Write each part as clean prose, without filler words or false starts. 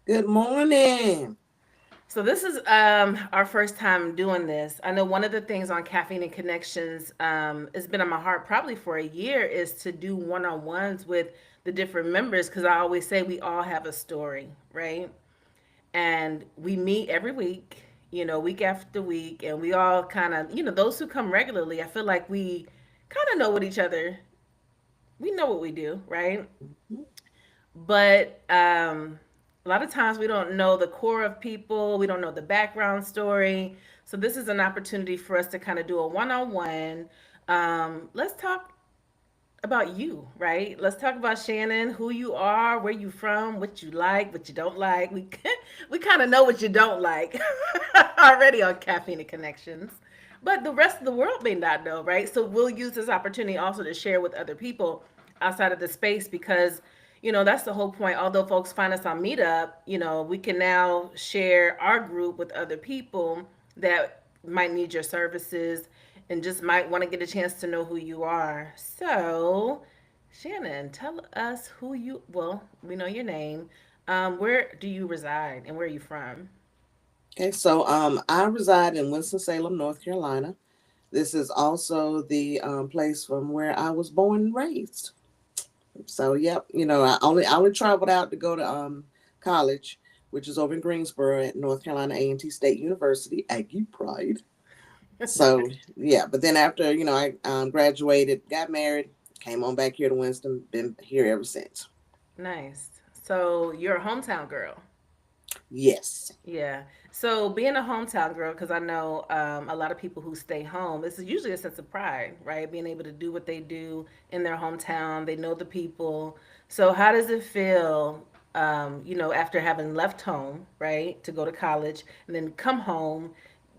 Good morning. So this is our first time doing this. I know one of the things on Caffeine and Connections has been on my heart probably for a year is to do one-on-ones with the different members because I always say we all have a story, right? And we meet every week, week after week, and we all kind of, those who come regularly, I feel like we kind of know what each other, we know what we do, right? But a lot of times we don't know the core of people, we don't know the background story. So this is an opportunity for us to kind of do a one-on-one. Let's talk about you, right? Let's talk about Shannon, who you are, where you from, what you like, what you don't like. We we kind of know what you don't like already on Caffeine and Connections, but the rest of the world may not know, right? So we'll use this opportunity also to share with other people outside of the space because that's the whole point. Although folks find us on Meetup, we can now share our group with other people that might need your services and just might want to get a chance to know who you are. So, Shannon, tell us well, we know your name. Where do you reside and where are you from? Okay, so I reside in Winston-Salem, North Carolina. This is also the place from where I was born and raised. So, yep, I only traveled out to go to college, which is over in Greensboro at North Carolina A&T State University, Aggie Pride. So, yeah, but then after I graduated, got married, came on back here to Winston, been here ever since. Nice. So, you're a hometown girl. Yes. Yeah. So being a hometown girl, because I know a lot of people who stay home, this is usually a sense of pride, right? Being able to do what they do in their hometown, they know the people. So how does it feel, after having left home, right, to go to college and then come home,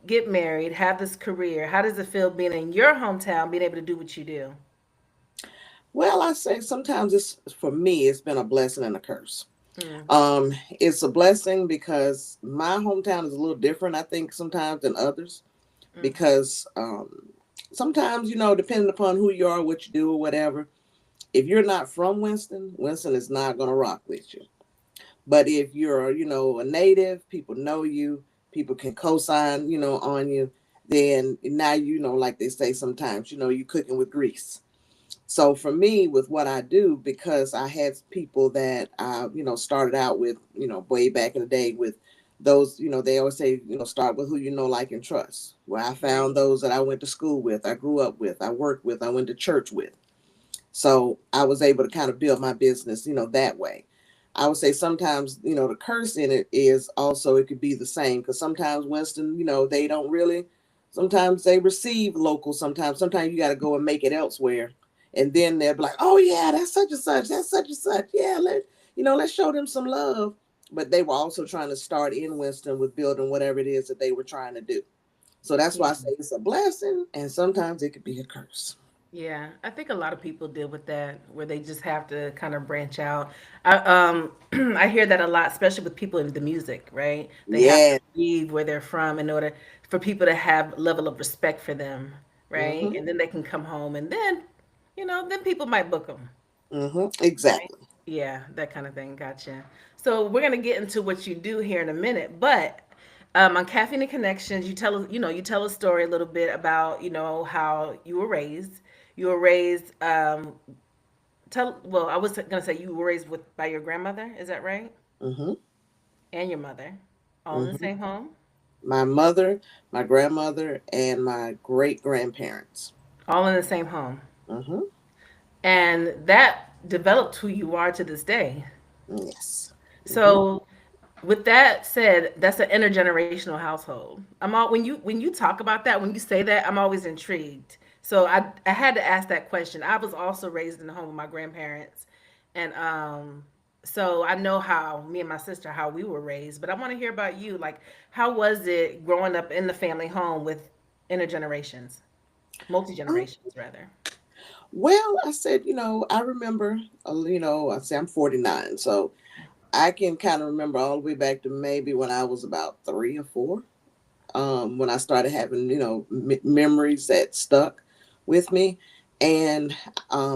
get married, have this career? How does it feel being in your hometown, being able to do what you do? Well, I say sometimes it's for me, it's been a blessing and a curse. Mm, It's a blessing because my hometown is a little different, I think, sometimes than others. mm, Because sometimes, depending upon who you are, what you do, or whatever, if you're not from Winston, Winston is not going to rock with you. But if you're, a native, people know you, people can co-sign, on you, then now, like they say sometimes, you're cooking with grease. So for me, with what I do, because I had people that I, started out with, way back in the day with those, they always say, start with who you know, like, and trust. Where I right. found those that I went to school with, I grew up with, I worked with, I went to church with. So I was able to kind of build my business, that way. I would say sometimes, the curse in it is also it could be the same because sometimes Winston, they don't really. Sometimes they receive local. Sometimes you got to go and make it elsewhere, and then they're like, "Oh yeah, that's such and such. That's such and such. Yeah, let's show them some love." But they were also trying to start in Winston with building whatever it is that they were trying to do. So that's Yeah. why I say it's a blessing, and sometimes it could be a curse. Yeah, I think a lot of people deal with that where they just have to kind of branch out. I I hear that a lot, especially with people in the music, right? They have to Yeah. leave where they're from in order for people to have level of respect for them, right? Mm-hmm. And then they can come home and then, then people might book them, Mm-hmm. right? Exactly. Yeah, that kind of thing. Gotcha. So we're gonna get into what you do here in a minute, but on Caffeine and Connections, you tell a story a little bit about how you were raised. You were raised. Well, I was gonna say you were raised with by your grandmother. Is that right? Mm-hmm. And your mother, all in the Mm-hmm. same home, My mother, my grandmother, and my great grandparents. all in the same home, Mm-hmm. and that developed who you are to this day. Yes. Mm-hmm. So with that said, that's an intergenerational household. I'm all when you talk about that, when you say that, I'm always intrigued. So I had to ask that question. I was also raised in the home with my grandparents, and so I know how me and my sister how we were raised. But I want to hear about you. Like, how was it growing up in the family home with intergenerations, multi Um, generations rather? well, I said, I remember, I say I'm 49, so I can kind of remember all the way back to maybe when I was about 3 or 4, when I started having, memories that stuck with me. And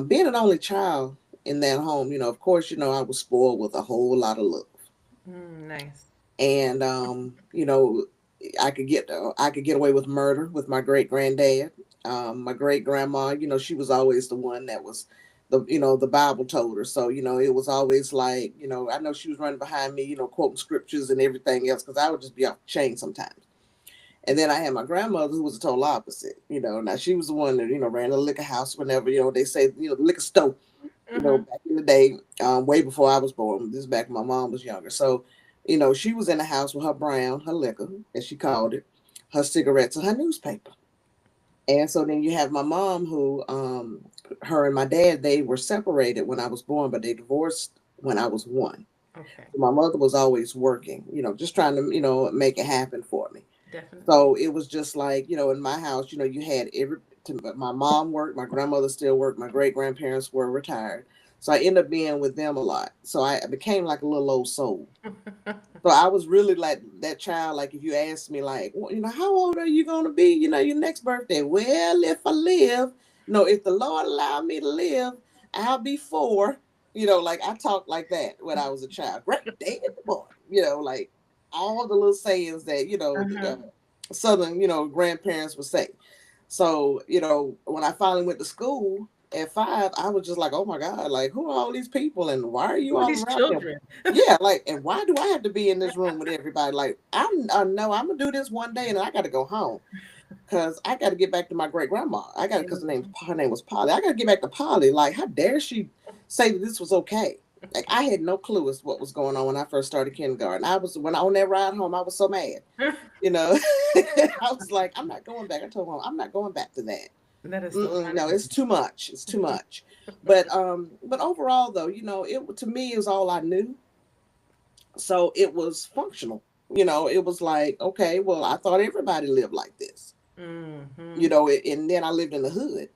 being an only child in that home, of course, I was spoiled with a whole lot of love. Nice. And I could get away with murder with my great granddad. My great grandma, she was always the one that was the Bible told her. So it was always like, I know she was running behind me, quoting scriptures and everything else, because I would just be off the chain sometimes. And then I had my grandmother, who was the total opposite. Now she was the one that ran the liquor house whenever they say the liquor store. Mm-hmm. Back in the day, way before I was born. This is back when my mom was younger. So, she was in the house with her brown, her liquor, as she called it, her cigarettes, and her newspaper. And so then you have my mom, who, her and my dad, they were separated when I was born, but they divorced when I was one. Okay. So my mother was always working, just trying to, make it happen for me. Definitely. So it was just like, in my house, you had my mom worked, my grandmother still worked, my great grandparents were retired. So I ended up being with them a lot. So I became like a little old soul. So I was really like that child. Like, if you asked me, like, well, how old are you going to be, your next birthday? Well, if I live, if the Lord allowed me to live, I'll be four. Like, I talked like that when I was a child. Great day in the morning, like all the little sayings that, Uh-huh. Southern, grandparents would say. So, when I finally went to school at 5, I was just like, oh my God, like, who are all these people and why are you Who are all these around them? children? Yeah, like, and why do I have to be in this room with everybody? Like, I know I'm gonna do this one day and I got to go home because I got to get back to my great grandma. I got because her name was Polly. I got to get back to Polly. Like, how dare she say that this was okay? Like, I had no clue as what was going on when I first started kindergarten. When I on that ride home, I was so mad. You know, I was like, I'm not going back. I told mom, I'm not going back to that. That is so Mm-mm, no, funny. it's too much. It's too much. But overall, though, it to me is all I knew, so it was functional. It was like, okay, well, I thought everybody lived like this. Mm-hmm. And then I lived in the hood.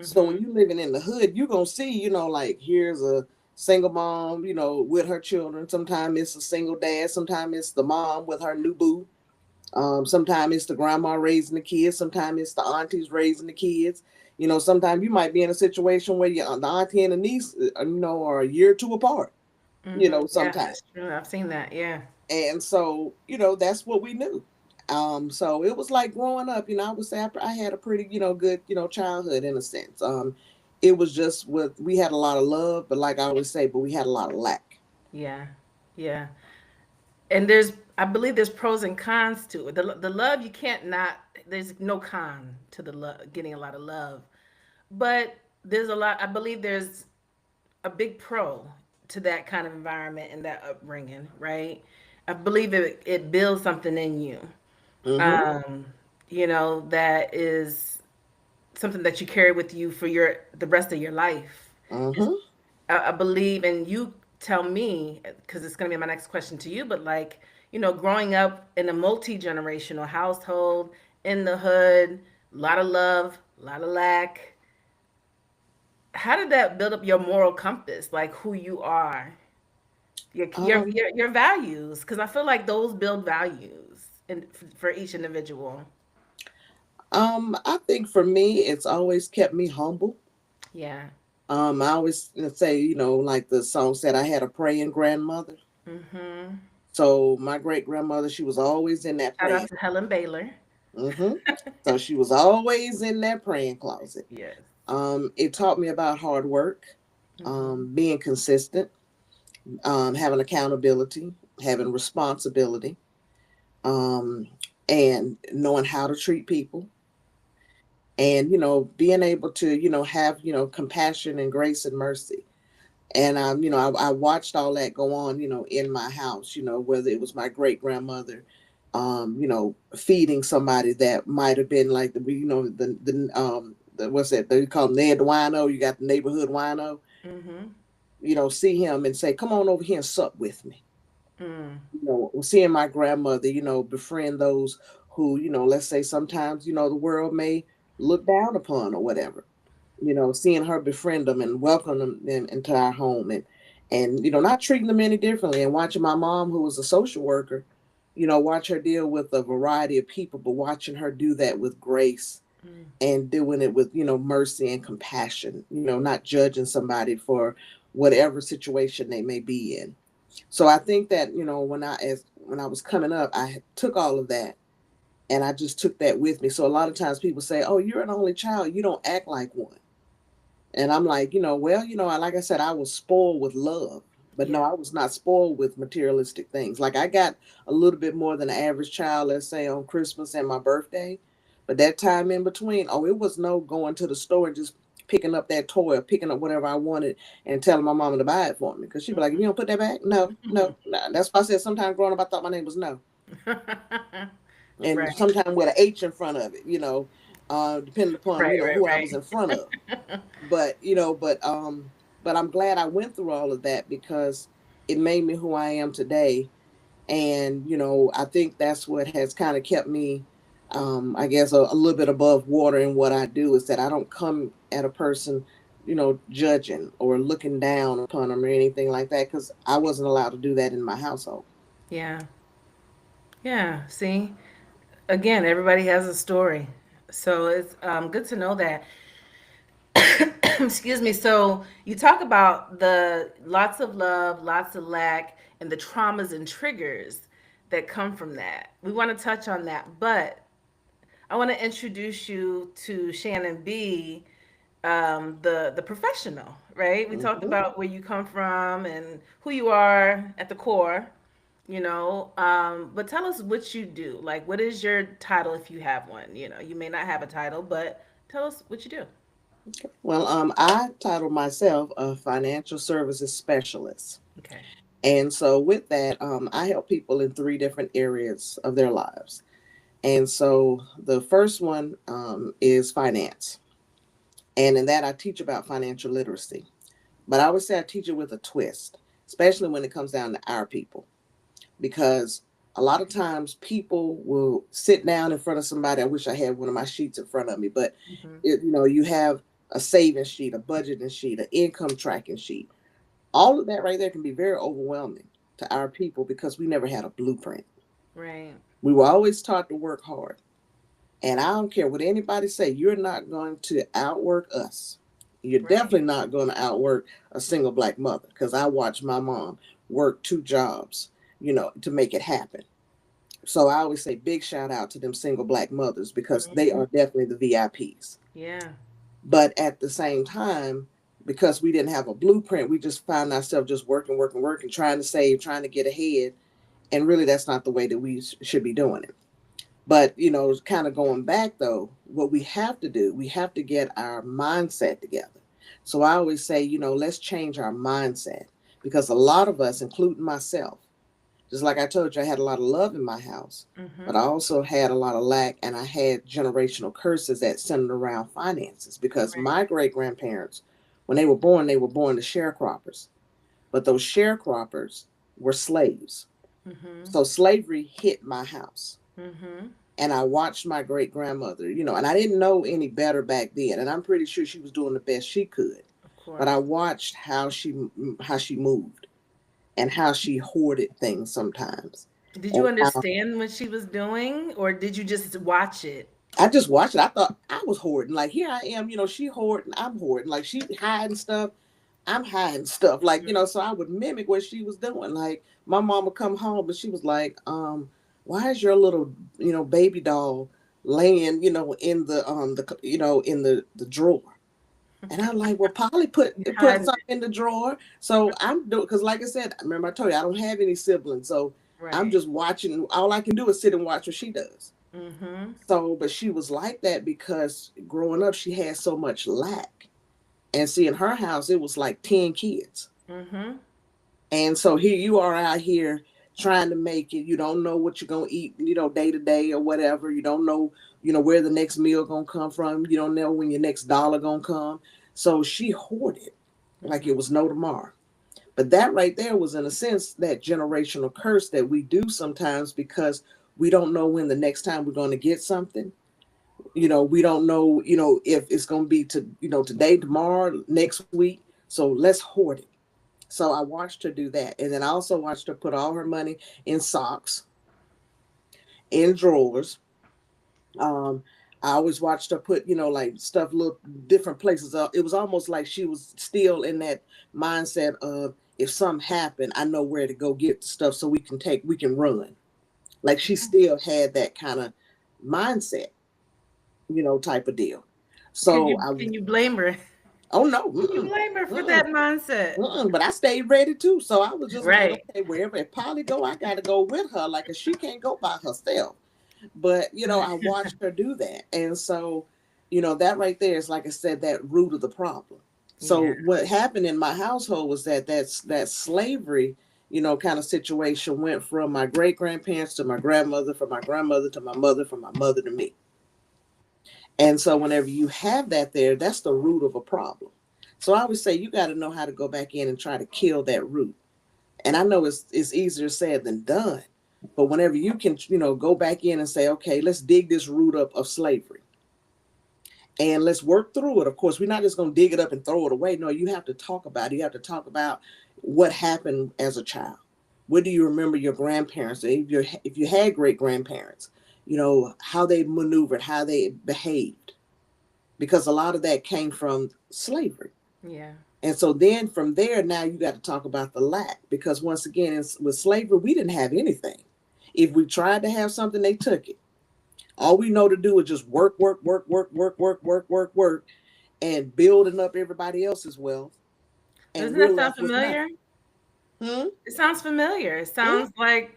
So when Mm-hmm. you living in the hood, you're gonna see, like, here's a single mom, with her children. Sometimes it's a single dad. Sometimes it's the mom with her new boo. Sometimes it's the grandma raising the kids. Sometimes it's the aunties raising the kids. Sometimes you might be in a situation where the auntie and the niece, are a year or two apart. Mm-hmm. Yeah, Sometimes. that's true. I've seen that. Yeah. And so, that's what we knew. So it was like growing up, I would say I had a pretty, good, childhood in a sense. It was just we had a lot of love, but like I always say, but we had a lot of lack. Yeah. Yeah. And I believe there's pros and cons to it. The love, you can't not, there's no con to the love, getting a lot of love. But there's a lot, I believe there's a big pro to that kind of environment and that upbringing, right? I believe it builds something in you, Mm-hmm. um, that is something that you carry with you for the rest of your life. It's, Mm-hmm. I believe, and you tell me, because it's going to be my next question to you, but like, growing up in a multi-generational household in the hood, a lot of love, a lot of lack. How did that build up your moral compass, like who you are, Um, your values? Because I feel like those build values for each individual. I think for me, it's always kept me humble. Yeah. I always say, like the song said, I had a praying grandmother. Mm-hmm. So my great grandmother, she was always in that Shout out praying. to Helen Baylor. Mm-hmm. So she was always in that praying closet. Yes. It taught me about hard work, Mm-hmm. being consistent, having accountability, having responsibility, um, and knowing how to treat people, and being able to have compassion and grace and mercy. And I watched all that go on, in my house, whether it was my great grandmother, feeding somebody that might have been like the what's that they call him, Ned the wino. You got the neighborhood wino. Mm-hmm. See him and say, come on over here and sup with me. Mm. Seeing my grandmother, befriend those who, let's say sometimes, the world may look down upon or whatever. Seeing her befriend them and welcome them into our home, and not treating them any differently, and watching my mom, who was a social worker, watch her deal with a variety of people, but watching her do that with grace Mm. and doing it with, mercy and compassion, not judging somebody for whatever situation they may be in. So I think that, when I was coming up, took all of that and I just took that with me. So a lot of times people say, "Oh, you're an only child. You don't act like one." And I'm like, well, like I said, I was spoiled with love, but no, Yeah. I was not spoiled with materialistic things. Like I got a little bit more than an average child, let's say on Christmas and my birthday. But that time in between, oh, it was no going to the store and just picking up that toy or picking up whatever I wanted and telling my mama to buy it for me. Because she'd be like, if you don't put that back, no, no, no. That's why I said sometimes growing up, I thought my name was No. And Right. sometimes with an H in front of it, depending upon, Right, who I right, was in front of. But I'm glad I went through all of that because it made me who I am today. And I think that's what has kind of kept me, I guess, a little bit above water in what I do, is that I don't come at a person, judging or looking down upon them or anything like that, because I wasn't allowed to do that in my household. Yeah. Yeah. See, again, everybody has a story. So it's good to know that. Excuse me. So you talk about the lots of love, lots of lack, and the traumas and triggers that come from that. We want to touch on that, but I want to introduce you to Shannon B, the professional. Right? We talked Hmm. about where you come from and who you are at the core. But tell us what you do. Like, what is your title if you have one? You may not have a title, but tell us what you do. Well, I titled myself a financial services specialist. Okay. And so with that, I help people in three different areas of their lives. And so the first one is finance. And in that, I teach about financial literacy. But I always say I teach it with a twist, especially when it comes down to our people, because a lot of times people will sit down in front of somebody. I wish I had one of my sheets in front of me, but Hmm. you have a savings sheet, a budgeting sheet, an income tracking sheet. All of that right there can be very overwhelming to our people because we never had a blueprint. Right. We were always taught to work hard. And I don't care what anybody say, you're not going to outwork us. You're Right. definitely not going to outwork a single black mother, because I watched my mom work two jobs, to make it happen. So I always say big shout out to them single black mothers because they Hmm. are definitely the VIPs. Yeah. But at the same time, because we didn't have a blueprint, we just found ourselves just working, working, working, trying to save, trying to get ahead. And really, that's not the way that we should be doing it. But, kind of going back though, what we have to do, we have to get our mindset together. So I always say, let's change our mindset, because a lot of us, including myself, just like I told you, I had a lot of love in my house, but Hmm. I also had a lot of lack, and I had generational curses that centered around finances, because Right. my great grandparents, when they were born to sharecroppers, but those sharecroppers were slaves. Hmm. So slavery hit my house. Hmm. And I watched my great grandmother, and I didn't know any better back then, and I'm pretty sure she was doing the best she could. Of But I course. watched how she moved and how she hoarded things sometimes, Did you and how understand what she was doing, or did you just watch it? I just watched it. I thought I was hoarding. Like here I am, she hoarding, I'm hoarding. Like she hiding stuff, I'm hiding stuff. Like, so I would mimic what she was doing. Like my mom would come home and she was like, why is your little, baby doll laying, in the drawer? And I'm like, well, Polly You put hide something in the drawer. So I'm doing, because like I said, remember I told you I don't have any siblings. So I'm right. just watching. All I can do is sit and watch what she does. Mm-hmm. So, but she was like that because growing up, she had so much lack. And see, in her house, it was like 10 kids. Mm-hmm. And so here you are out here trying to make it. You don't know what you're going to eat, day to day or whatever. You don't know, where the next meal going to come from. You don't know when your next dollar going to come. So she hoarded like it was no tomorrow. But that right there was, in a sense, that generational curse that we do sometimes, because we don't know when the next time we're going to get something. We don't know, if it's going to be today, tomorrow, next week. So let's hoard it. So I watched her do that. And then I also watched her put all her money in socks, in drawers. Um, I always watched her put, like stuff, look different places. It was almost like she was still in that mindset of if something happened, I know where to go get the stuff so we can run. Like she still had that kind of mindset, type of deal. So I Can you blame her? oh no, Can you blame her for mm-mm, that mindset? but I stayed ready too. So I was just like, Right. okay, wherever if Polly go, I got to go with her. Like, 'cause she can't go by herself. But I watched her do that, and so that right there is, like I said, that root of the problem. So Yeah. what happened in my household was that slavery, kind of situation went from my great grandparents to my grandmother, from my grandmother to my mother, from my mother to me. And so whenever you have that there, that's the root of a problem. So I would say you got to know how to go back in and try to kill that root. And I know it's easier said than done. But whenever you can, go back in and say, okay, let's dig this root up of slavery and let's work through it. Of course, we're not just going to dig it up and throw it away. No, you have to talk about it. You have to talk about what happened as a child. What do you remember your grandparents, if you had great grandparents, how they maneuvered, how they behaved, because a lot of that came from slavery. Yeah. And so then from there, now you got to talk about the lack, because once again, with slavery, we didn't have anything. If we tried to have something, they took it. All we know to do is just work, work, work, work, work, work, work, work, work, and building up everybody else's wealth, and Doesn't we're that sound left with nothing. familiar? Hmm? It sounds familiar. It Hmm? sounds like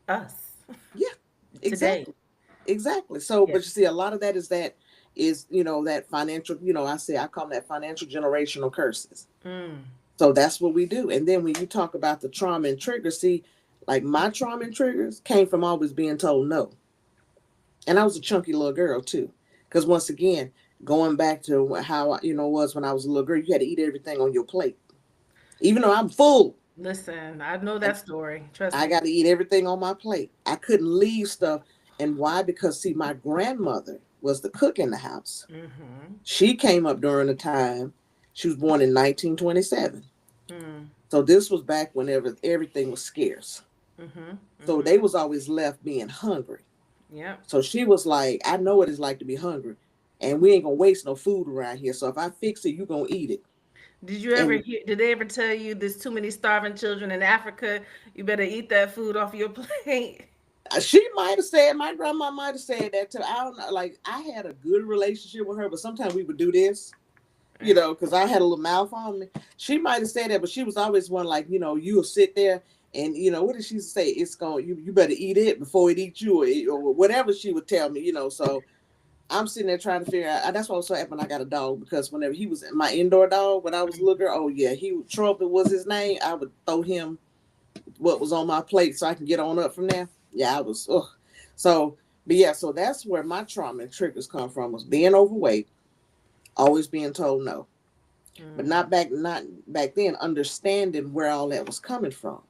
us Yeah, today. exactly. Exactly. So, Yeah. but you see, a lot of that is that financial, I call them that financial generational curses. Mm. So that's what we do. And then when you talk about the trauma and triggers, see, like my trauma and triggers came from always being told no. And I was a chunky little girl too. Because once again, going back to how was when I was a little girl, you had to eat everything on your plate. Even though I'm full, Listen, I know I, that story. Trust I me. got to eat everything on my plate. I couldn't leave stuff. And why? Because see, my grandmother was the cook in the house. Mm-hmm. She came up during the time, she was born in 1927. Mm. So this was back whenever everything was scarce. Mm-hmm. So Mm-hmm. they was always left being hungry. Yep. So she was like, I know what it's like to be hungry. And we ain't gonna waste no food around here. So if I fix it, you gonna eat it. Did you ever And hear, did they ever tell you there's too many starving children in Africa? You better eat that food off your plate. she might have said, my grandma might have said that too. I don't know. Like I had a good relationship with her, but sometimes we would do this, Right. because I had a little mouth on me. She might have said that, but she was always one like, you'll sit there and what did she say? It's going you better eat it before it eats you, or whatever she would tell me, so I'm sitting there trying to figure out. That's why I was so happy when I got a dog, because whenever he was my indoor dog when I was a little girl, oh yeah, Trumpet was his name. I would throw him what was on my plate so I can get on up from there. Yeah, I was. Ugh. So, but yeah, so that's where my trauma and triggers come from, was being overweight, always being told no, but Mm. not back then understanding where all that was coming from.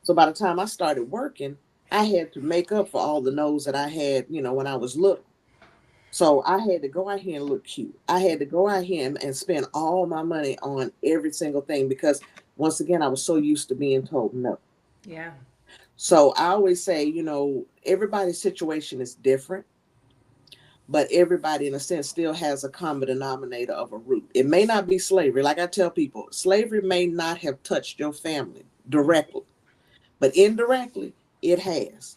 So by the time I started working, I had to make up for all the no's that I had, when I was little. So I had to go out here and look cute. I had to go out here and spend all my money on every single thing, because once again, I was so used to being told no. Yeah. So I always say, everybody's situation is different, but everybody, in a sense, still has a common denominator of a root. It may not be slavery. Like I tell people, slavery may not have touched your family directly, but indirectly, it has.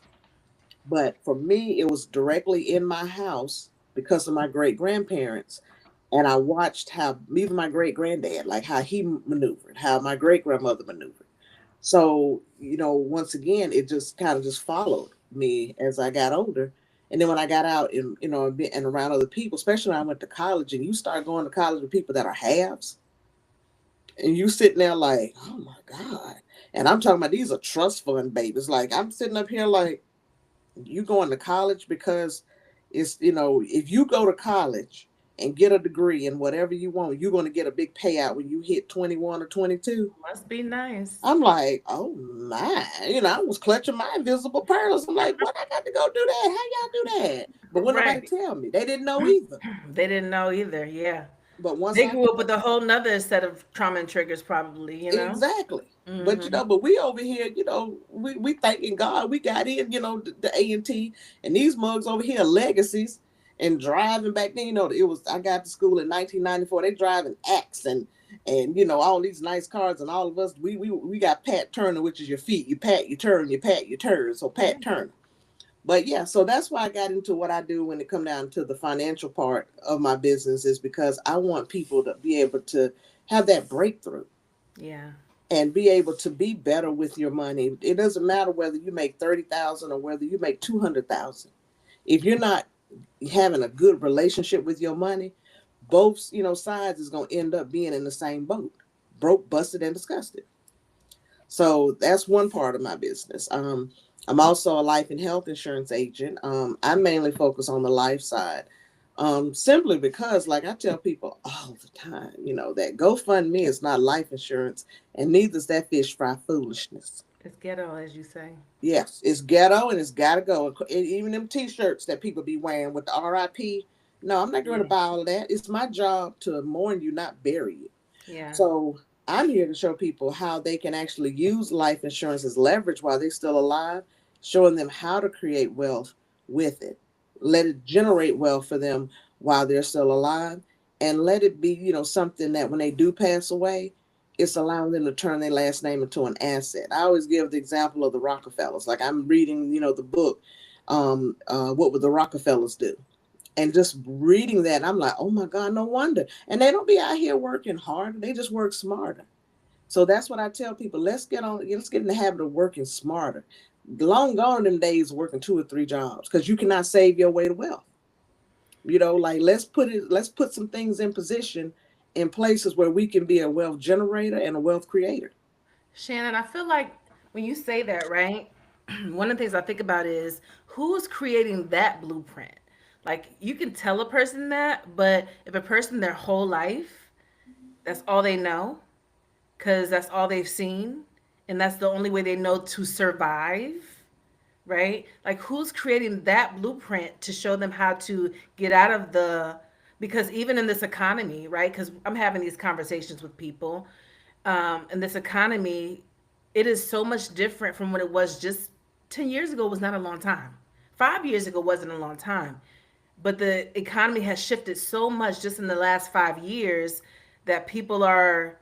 But for me, it was directly in my house because of my great grandparents. And I watched how even my great granddad, like how he maneuvered, how my great grandmother maneuvered. So, once again, it just kind of just followed me as I got older. And then when I got out and, and around other people, especially when I went to college, and you start going to college with people that are halves, and you sitting there like, oh my God. And I'm talking about, these are trust fund babies. Like I'm sitting up here like, you going to college because it's, if you go to college and get a degree in whatever you want, you're going to get a big payout when you hit 21 or 22. Must be nice. I'm like, oh my, I was clutching my invisible pearls. I'm like, what, I got to go do that? How y'all do that? But when nobody Right. tell me, they didn't know either. They didn't know either. Yeah. But once They I grew up got with a whole nother set of trauma and triggers, probably, you know? exactly. But Mm-hmm. but we over here, we thanking God we got in, the A&T, and these mugs over here are legacies, and driving back then, it was, I got to school in 1994. They driving Axe, and and all these nice cards, and all of us we got Pat Turner, which is your feet. You pat, you turn, you pat, you turn. So Yeah. Pat Turner. But yeah, so that's why I got into what I do when it come down to the financial part of my business, is because I want people to be able to have that breakthrough Yeah. and be able to be better with your money. It doesn't matter whether you make 30,000 or whether you make 200,000. If you're not having a good relationship with your money, both sides is going to end up being in the same boat, broke, busted, and disgusted. So that's one part of my business. I'm also a life and health insurance agent. I mainly focus on the life side, simply because, like I tell people all the time, that GoFundMe is not life insurance, and neither is that fish fry foolishness. It's ghetto, as you say. Yes, it's ghetto and it's got to go. And even them T-shirts that people be wearing with the RIP. No, I'm not going to Yeah. buy all of that. It's my job to mourn you, not bury you. Yeah. So I'm here to show people how they can actually use life insurance as leverage while they're still alive, showing them how to create wealth with it. Let it generate wealth for them while they're still alive, and let it be, something that when they do pass away, it's allowing them to turn their last name into an asset. I always give the example of the Rockefellers. Like I'm reading, the book, What Would the Rockefellers Do? And just reading that, I'm like, oh my God, no wonder. And they don't be out here working harder. They just work smarter. So that's what I tell people. Let's get in the habit of working smarter. Long gone them days working 2 or 3 jobs, because you cannot save your way to wealth. Like let's put some things in position in places where we can be a wealth generator and a wealth creator. Shannon, I feel like when you say that, right? One of the things I think about is who's creating that blueprint. Like you can tell a person that, but if a person their whole life, that's all they know, because that's all they've seen, and that's the only way they know to survive, right? Like who's creating that blueprint to show them how to get out of the, because even in this economy, right? Because I'm having these conversations with people, in this economy, it is so much different from what it was just 10 years ago was not a long time. 5 years ago wasn't a long time. But the economy has shifted so much just in the last 5 years that people are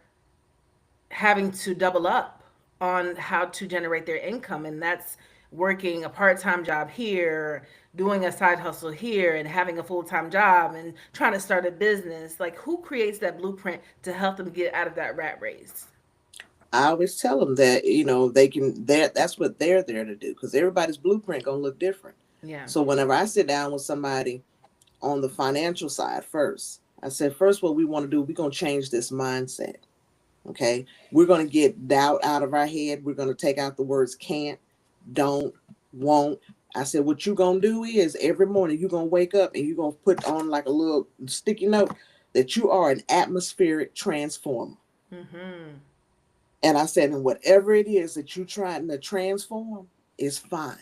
having to double up on how to generate their income. And that's working a part time job here, doing a side hustle here, and having a full time job and trying to start a business. Like, who creates that blueprint to help them get out of that rat race? I always tell them that they can. That's what they're there to do, because everybody's blueprint gonna look different. Yeah. So whenever I sit down with somebody on the financial side first, I said, first, what we want to do, we're going to change this mindset. Okay. We're going to get doubt out of our head. We're going to take out the words can't, don't, won't. I said, what you're going to do is every morning you're going to wake up and you're going to put on like a little sticky note that you are an atmospheric transformer. Mm-hmm. And I said, and whatever it is that you're trying to transform is fine.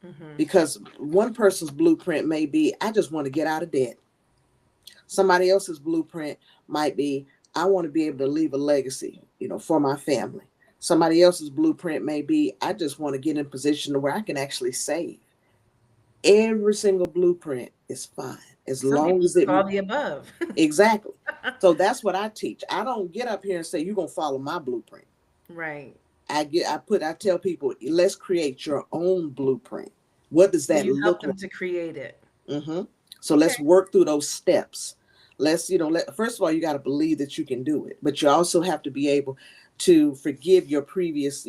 Mm-hmm. Because one person's blueprint may be, I just want to get out of debt. Somebody else's blueprint might be, I want to be able to leave a legacy, for my family. Somebody else's blueprint may be, I just want to get in position to where I can actually save. Every single blueprint is fine as Some long people as just it all the above. exactly. So that's what I teach. I don't get up here and say you're gonna follow my blueprint. Right. I tell people, let's create your own blueprint. What does So that you help look like? them to create it. hmm So Okay. let's work through those steps. First of all, you got to believe that you can do it, but you also have to be able to forgive your previous,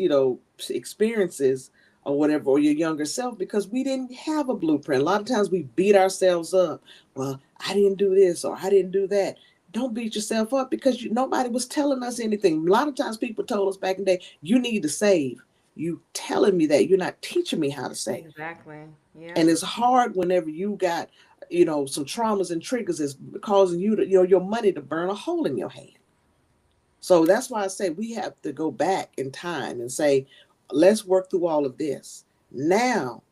experiences or whatever, or your younger self, because we didn't have a blueprint. A lot of times we beat ourselves up. Well, I didn't do this or I didn't do that. Don't beat yourself up, because nobody was telling us anything. A lot of times people told us back in the day, you need to save. You telling me that, you're not teaching me how to save. Exactly. Yeah. And it's hard whenever you got some traumas and triggers is causing you to your money to burn a hole in your hand. So that's why I say we have to go back in time and say, let's work through all of this. Now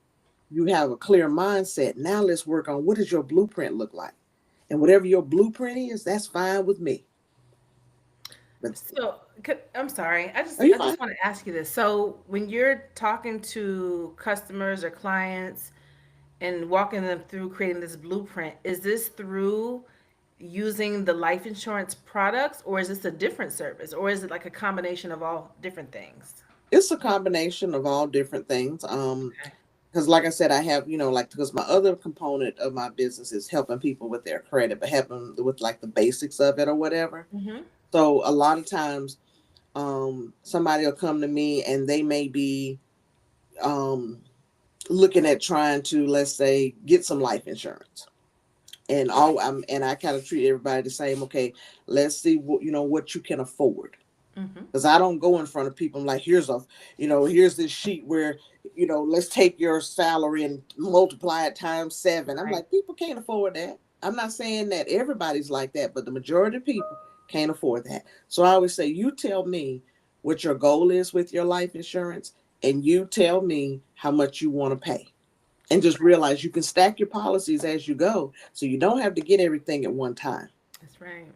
you have a clear mindset. Now let's work on, what does your blueprint look like? And whatever your blueprint is, that's fine with me. But So, I'm sorry. I are just you I fine? just want to ask you this. So, when you're talking to customers or clients and walking them through creating this blueprint, is this through using the life insurance products, or is this a different service, or is it like a combination of all different things? It's a combination of all different things. Okay. Because like I said, I have, like, because my other component of my business is helping people with their credit, but helping with like the basics of it or whatever. Mm-hmm. So a lot of times, somebody will come to me and they may be um, looking at trying to, let's say, get some life insurance. And I kind of treat everybody the same. Okay, let's see what you can afford, Mm-hmm. because I don't go in front of people. I'm like, here's this sheet where, let's take your salary and multiply it times 7. I'm Right. like, people can't afford that. I'm not saying that everybody's like that, but the majority of people can't afford that. So I always say, you tell me what your goal is with your life insurance, and you tell me how much you want to pay. And just realize you can stack your policies as you go, so you don't have to get everything at one time. That's right.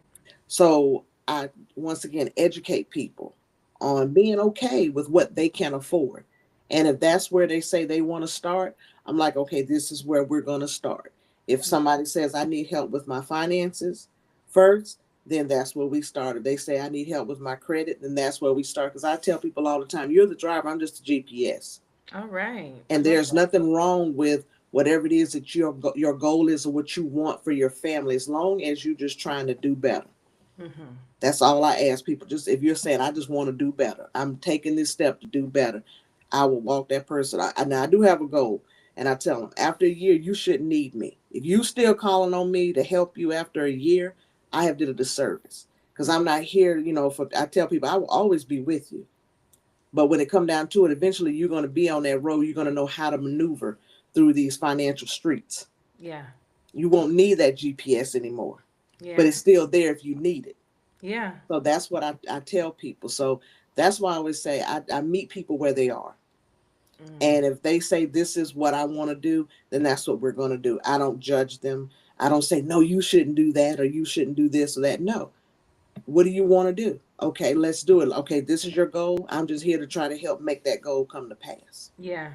So I once again educate people on being okay with what they can afford. And if that's where they say they want to start, I'm like, okay, this is where we're going to start. If somebody says I need help with my finances first, then that's where we start. If they say I need help with my credit, then that's where we start. Because I tell people all the time, you're the driver, I'm just a GPS. All right. I And love there's nothing wrong with whatever it is that your goal is or what you want for your family, as long as you're just trying to do better. that. Mm-hmm. That's all I ask people. Just if you're saying, I just want to do better, I'm taking this step to do better, I will walk that person. Now, I do have a goal. And I tell them, after a year, you shouldn't need me. If you still calling on me to help you after a year, I have did a disservice. Because I'm not here, I tell people I will always be with you. But when it come down to it, eventually you're going to be on that road. You're going to know how to maneuver through these financial streets. Yeah. You won't need that GPS anymore, but Yeah. it's still there if you need it. Yeah. So that's what I tell people. So that's why I always say I meet people where they are. Mm. And if they say this is what I want to do, then that's what we're going to do. I don't judge them. I don't say, no, you shouldn't do that or you shouldn't do this or that. No. What do you want to do? Okay, let's do it. Okay, this is your goal. I'm just here to try to help make that goal come to pass. Yeah.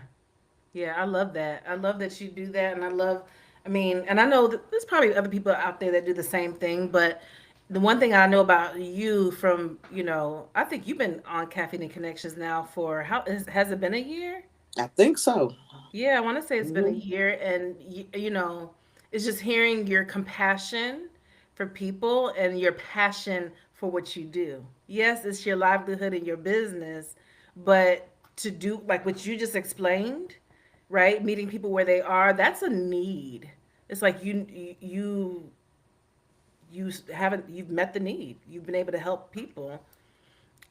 Yeah, I love that. I love that you do that, and I mean, and I know that there's probably other people out there that do the same thing, but the one thing I know about you from, I think you've been on Caffeine and Connections now for has it been a year? I think so. Yeah, I want to say it's been a Hmm. year, and it's just hearing your compassion for people and your passion for what you do. Yes, it's your livelihood and your business, but to do like what you just explained, right? Meeting people where they are, that's a need. It's like you've met the need. You've been able to help people.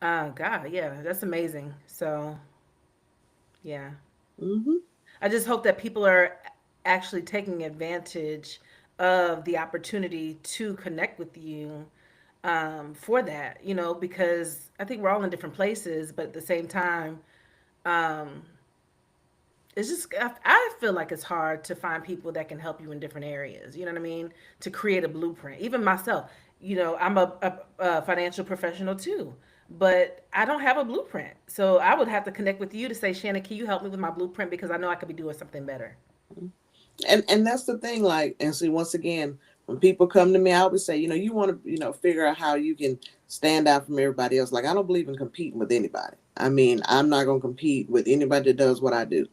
God, yeah, that's amazing. So, yeah. Hmm. I just hope that people are actually taking advantage of the opportunity to connect with you for that, because I think we're all in different places, but at the same time, um, it's just, I feel like it's hard to find people that can help you in different areas. You know what I mean? To create a blueprint. Even myself, I'm a financial professional too, but I don't have a blueprint. So I would have to connect with you to say, Shannon, can you help me with my blueprint? Because I know I could be doing something better. And that's the thing. Like, and see, once again, when people come to me, I always say, you want to, figure out how you can stand out from everybody else. Like, I don't believe in competing with anybody. I mean, I'm not going to compete with anybody that does what I do.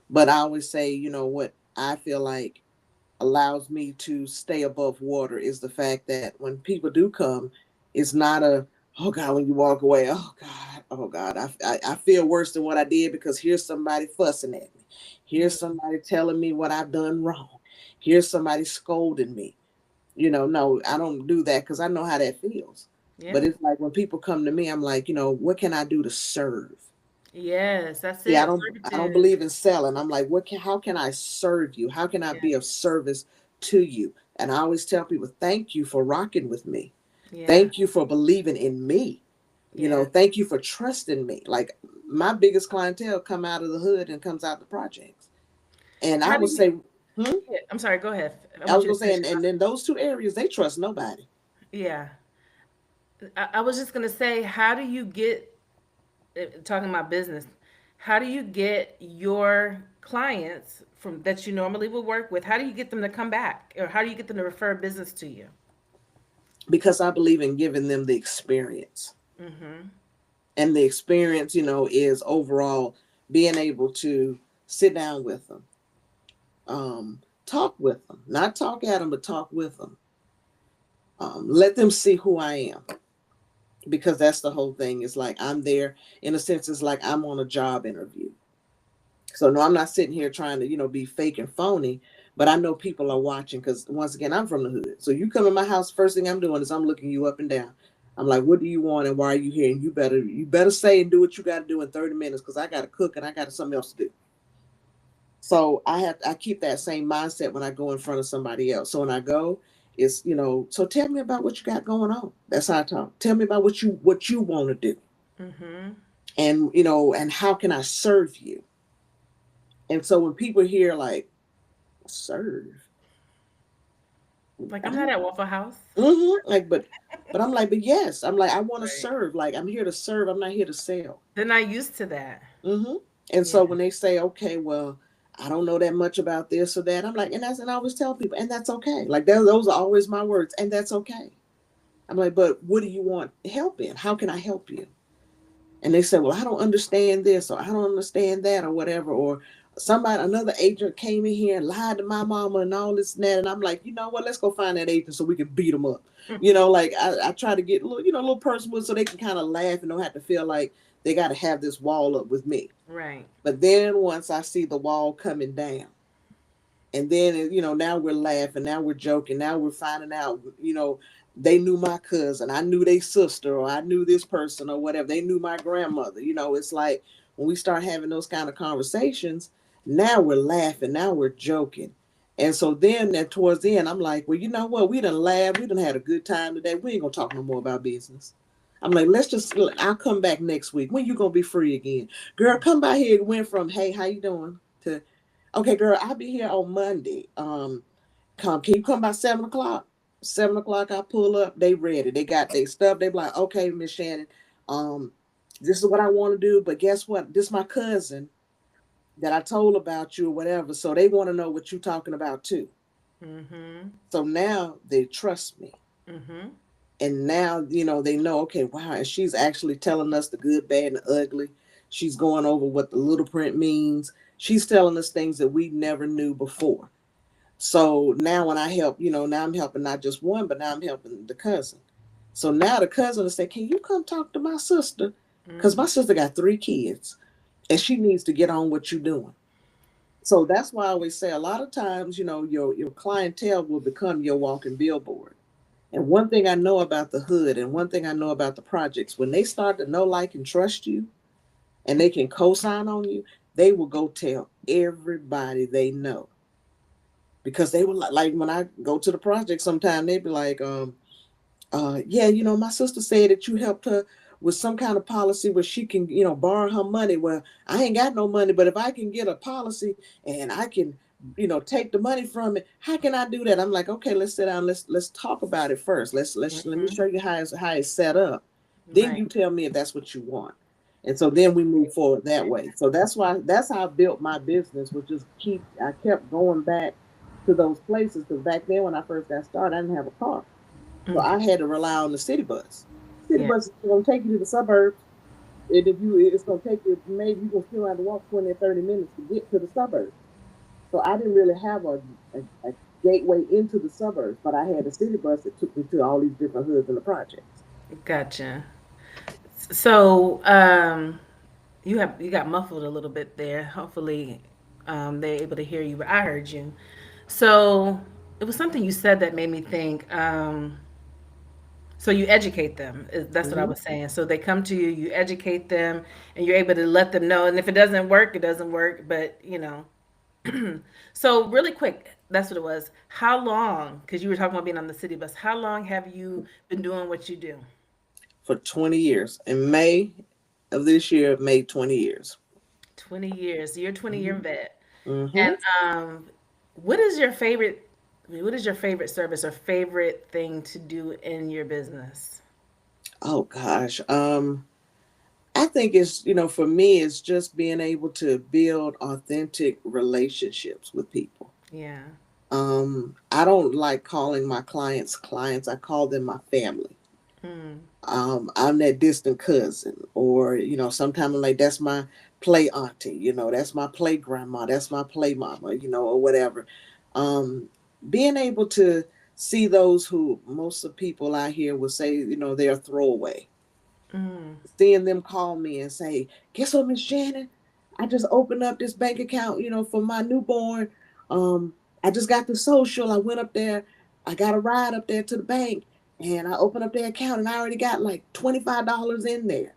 But I always say, what I feel like allows me to stay above water is the fact that when people do come, it's not oh God, when you walk away, oh God, I feel worse than what I did, because here's somebody fussing at me. Here's Mm, somebody telling me what I've done wrong. Here's somebody scolding me. No, I don't do that, because I know how that feels. But yeah. it's like when people come to me, I'm like, what can I do to serve? Yes, that's See, I it. don't I don't Servitude. believe in selling. I'm like, how can I serve you? How can I Yeah. be of service to you? And I always tell people, thank you for rocking with me. Yeah. Thank you for believing in me. Yeah. Thank you for trusting me. Like, my biggest clientele come out of the hood and comes out the projects. And I How do would you, say, hmm? yeah, I'm sorry, go ahead. I I want was you to gonna say, finish. and in those two areas, they trust nobody. Yeah. I was just going to say, how do you get, talking about business, how do you get your clients from that you normally would work with, how do you get them to come back? Or how do you get them to refer business to you? because I believe in giving them the experience. Mm-hmm. And the experience, is overall being able to sit down with them, talk with them, not talk at them, but talk with them. Let them see who I am, because that's the whole thing. It's like I'm there in a sense. It's like I'm on a job interview. So no, I'm not sitting here trying to, be fake and phony, but I know people are watching because once again, I'm from the hood. So you come in my house, first thing I'm doing is I'm looking you up and down. I'm like, what do you want and why are you here? And you better say and do what you got to do in 30 minutes because I got to cook and I got something else to do. So I keep that same mindset when I go in front of somebody else. So when I go, it's, so tell me about what you got going on. That's how I talk. Tell me about what you want to do. Mm-hmm. And and how can I serve you? And so when people hear like serve, Like, I I'm not don't, at Waffle House. like, but I'm like, but yes, I'm like, I want to Right. serve. Like, I'm here to serve. I'm not here to sell. They're not used to that. hmm And Yeah. so when they say, okay, well, I don't know that much about this or that, I'm like, and I always tell people, and that's okay. Like, those are always my words, and that's okay. I'm like, but what do you want help in? How can I help you? And they say, well, I don't understand this or I don't understand that or whatever. Or another agent came in here and lied to my mama and all this and that. And I'm like, you know what? Let's go find that agent so we can beat them up. Like I try to get a little personal so they can kind of laugh and don't have to feel like they got to have this wall up with me. Right. But then once I see the wall coming down, and then now we're laughing, now we're joking, now we're finding out they knew my cousin, I knew their sister, or I knew this person or whatever, they knew my grandmother. It's like when we start having those kind of conversations, now we're laughing, now we're joking. And so then towards the end I'm like, well, you know what, we done laughed, we done had a good time today, we ain't gonna talk no more about business. I'm like, I'll come back next week. When you gonna be free again? Girl, come by here. It went from, hey, how you doing, to, okay, girl, I'll be here on Monday. Can you come by 7 o'clock? 7 o'clock, I pull up. They ready. They got their stuff. They be like, okay, Miss Shannon, um, this is what I want to do. But guess what? This is my cousin that I told about you or whatever. So they want to know what you're talking about too. Mm-hmm. So now they trust me. Mm-hmm. And now, they know, okay, wow, and she's actually telling us the good, bad, and the ugly. She's going over what the little print means. She's telling us things that we never knew before. So now when I help, now I'm helping not just one, but now I'm helping the cousin. So now the cousin will say, can you come talk to my sister? Because Mm-hmm. my sister got 3 kids and she needs to get on what you're doing. So that's why I always say a lot of times, your clientele will become your walking billboard. And one thing I know about the hood and one thing I know about the projects, when they start to know, like, and trust you and they can co-sign on you, they will go tell everybody they know. Because they were like when I go to the project sometime, they'd be like, yeah, my sister said that you helped her with some kind of policy where she can, borrow her money. Well, I ain't got no money, but if I can get a policy and I can, take the money from it, how can I do that? I'm like, okay, let's sit down. Let's talk about it first. Let me Mm-hmm. show you how it's set up. Then Right. you tell me if that's what you want. And so then we move forward that way. So that's how I built my business, which is I kept going back to those places because back then when I first got started, I didn't have a car. So Mm. I had to rely on the city bus. City Yeah. bus is going to take you to the suburbs. And it's going to take you, maybe you can still have to walk 20 or 30 minutes to get to the suburbs. So I didn't really have a gateway into the suburbs, but I had a city bus that took me to all these different hoods in the projects. Gotcha. So, you got muffled a little bit there. Hopefully, they're able to hear you, but I heard you. So it was something you said that made me think. So you educate them. That's what I hmm was saying. So they come to you, you educate them, and you're able to let them know. And if it doesn't work, it doesn't work. But so really quick, that's what it was. How long? Because you were talking about being on the city bus. How long have you been doing what you do? For 20 years. In May of this year, made 20 years. 20 years. So you're a 20-year vet. hmm And what is your favorite? What is your favorite service or favorite thing to do in your business? Oh gosh. I think it's, for me, it's just being able to build authentic relationships with people. Yeah. I don't like calling my clients clients. I call them my family. Mm. I'm that distant cousin, or sometimes I'm like, that's my play auntie, that's my play grandma, that's my play mama, or whatever. Um, Being able to see those who most of the people out here would say, they're a throwaway, Mm. seeing them call me and say, "Guess what, Miss Shannon? I just opened up this bank account, for my newborn. Um, I just got the social. I went up there. I got a ride up there to the bank, and I opened up their account, and I already got like $25 in there."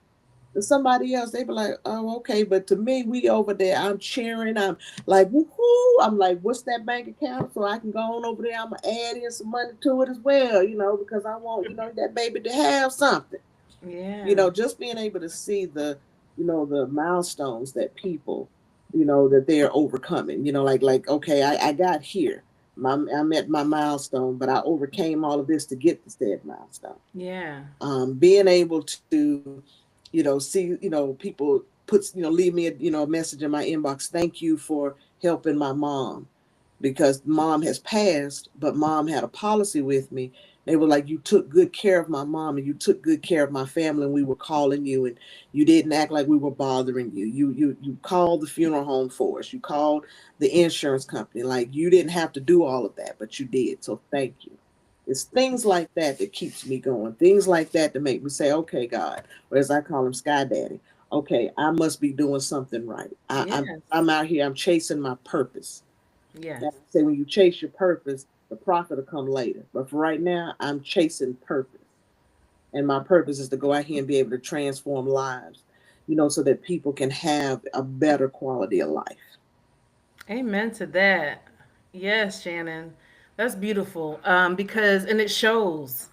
To somebody else, they be like, "Oh, okay," but to me, we over there. I'm cheering. I'm like, "Woohoo!" I'm like, "What's that bank account?" So I can go on over there. I'm gonna add in some money to it as well, because I want, that baby to have something. Yeah. Just being able to see the milestones that people, that they're overcoming, like, okay, I got here. I met my milestone, but I overcame all of this to get to said milestone. Yeah. Being able to, see, people leave me a message in my inbox. Thank you for helping my mom, because mom has passed, but mom had a policy with me. They were like, you took good care of my mom, and you took good care of my family, and we were calling you, and you didn't act like we were bothering you. You called the funeral home for us. You called the insurance company. Like, you didn't have to do all of that, but you did. So thank you. It's things like that that keeps me going. Things like that that make me say, okay, God, or as I call him, Sky Daddy. Okay, I must be doing something right. Yes. I'm out here. I'm chasing my purpose. Yes. And I say, when you chase your purpose, the profit will come later. But for right now, I'm chasing purpose, and my purpose is to go out here and be able to transform lives, so that people can have a better quality of life. Amen to that. Yes, Shannon. That's beautiful. Because and it shows.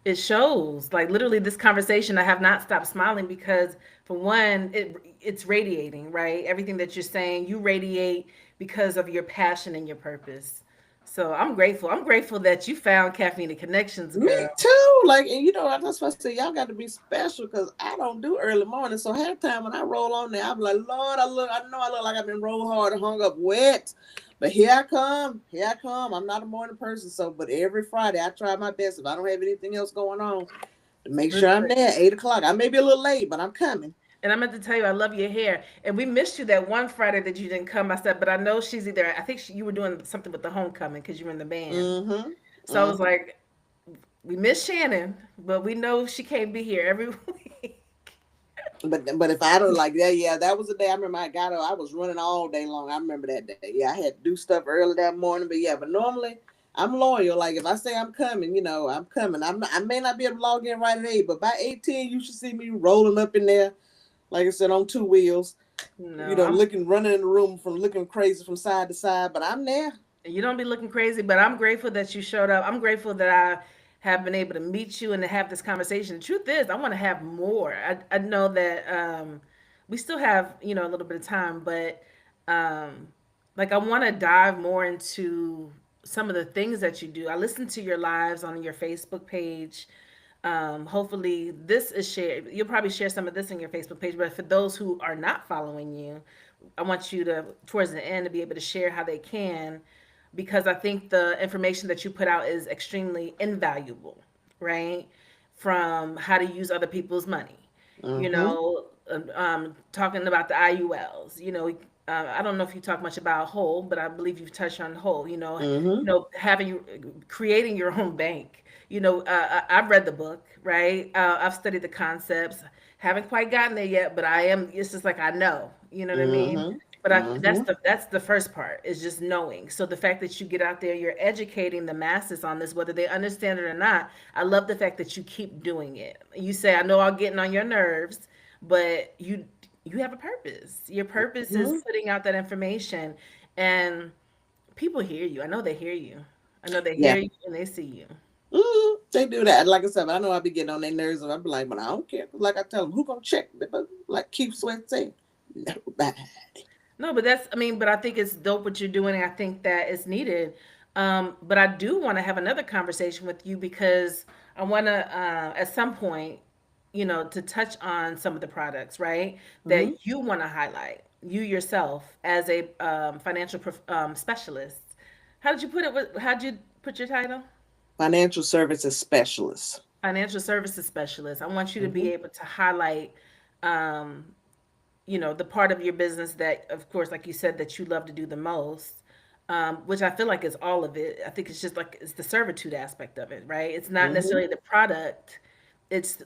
It shows. Like literally this conversation, I have not stopped smiling because for one, it's radiating, right? Everything that you're saying, you radiate because of your passion and your purpose. So I'm grateful. I'm grateful that you found Caffeine and Connections, Me girl. too. Like, and that's why I say y'all got to be special, because I don't do early morning. So half time when I roll on there, I'm like, Lord, I know I look like I've been rolled hard and hung up wet. But here I come. Here I come. I'm not a morning person. So, but every Friday I try my best, if I don't have anything else going on, to make sure I'm Listen, there at 8 o'clock. I may be a little late, but I'm coming. and I meant to tell you, I love your hair. And we missed you that one Friday that you didn't come. I said, but I know she's either, I think you were doing something with the homecoming because you were in the band. Mm-hmm. So I was Mm-hmm. like, we miss Shannon, but we know she can't be here every week. But if I don't like that, yeah, that was the day I remember I was running all day long. I remember that day. Yeah, I had to do stuff early that morning, but yeah, but normally I'm loyal. Like, if I say I'm coming, I'm coming. I may not be able to log in right at 8, but by 8:10 you should see me rolling up in there, like I said, on two wheels, No, I'm running in the room from looking crazy from side to side, but I'm there. you don't be looking crazy, but I'm grateful that you showed up. I'm grateful that I have been able to meet you and to have this conversation. The truth is, I want to have more. I know that we still have, a little bit of time, but um, like I want to dive more into some of the things that you do. I listen to your lives on your Facebook page. Hopefully, this is shared. You'll probably share some of this on your Facebook page, but for those who are not following you, I want you to, towards the end, to be able to share how they can, because I think the information that you put out is extremely invaluable, right? From how to use other people's money, Mm-hmm. talking about the IULs, I don't know if you talk much about whole, but I believe you've touched on whole. Mm-hmm. Having creating your own bank. I've read the book, right? I've studied the concepts. Haven't quite gotten there yet, but I am. It's just like I know. You know what I mean? Mm-hmm. But Mm-hmm. that's the first part is just knowing. So the fact that you get out there, you're educating the masses on this, whether they understand it or not. I love the fact that you keep doing it. You say, I know I'm getting on your nerves, but you have a purpose. Your purpose is Mm-hmm. putting out that information, and people hear you. I know they hear you. I know they hear Yeah. you and they see you. They do that. Like I said, I know I be getting on their nerves, and I be like, but I don't care. Like I tell them, who gonna check? Like Keith Sweat said, nobody. No, but but I think it's dope what you're doing. And I think that it's needed. But I do want to have another conversation with you because I want to, at some point, to touch on some of the products, right, Mm-hmm. that you want to highlight, you yourself as a financial specialist. How did you put it? How'd you put your title? Financial services specialist. Financial services specialist. I want you to be Hmm. able to highlight, um, the part of your business that, of course, like you said, that you love to do the most, which I feel like is all of it. I think it's just like it's the servitude aspect of it, right? It's not Hmm. necessarily the product. It's